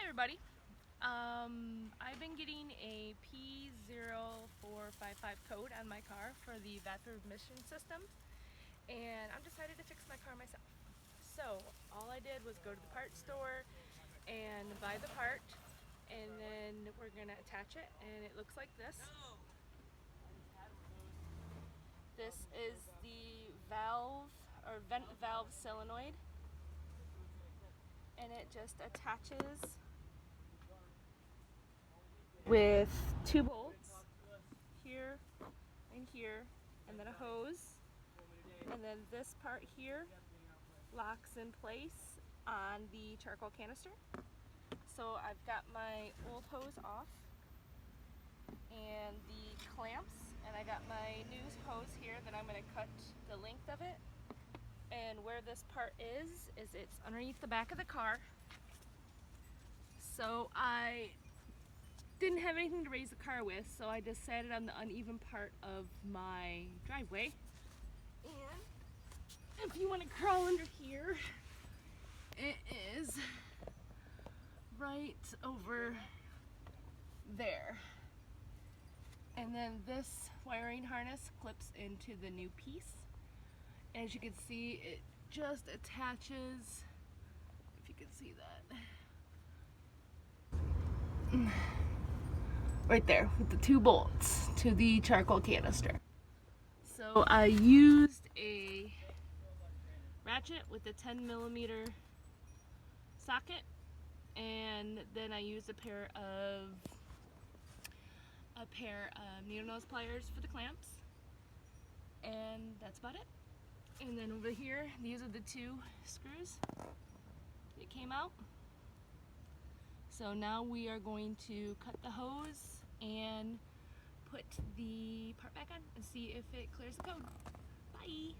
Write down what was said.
everybody. I've been getting a P0455 code on my car for the evap emission system, and I've decided to fix my car myself. So all I did was go to the parts store and buy the part, and then we're gonna attach it, and it looks like this. This is the valve or vent valve solenoid, and it just attaches with two bolts here and here, and then a hose, and then this part here locks in place on the charcoal canister. So I've got my old hose off and the clamps, and I got my new hose here that I'm going to cut the length of it. And where this part is it's underneath the back of the car. So I didn't have anything to raise the car with, so I just sat it on the uneven part of my driveway. And if you want to crawl under here, it is right over there. And then this wiring harness clips into the new piece. As you can see, it just attaches, if you can see that, right there with the two bolts to the charcoal canister. So I used a ratchet with a 10mm socket, and then I used a pair of needle nose pliers for the clamps, and that's about it. And then over here, these are the two screws that came out. So now we are going to cut the hose and put the part back on and see if it clears the code. Bye!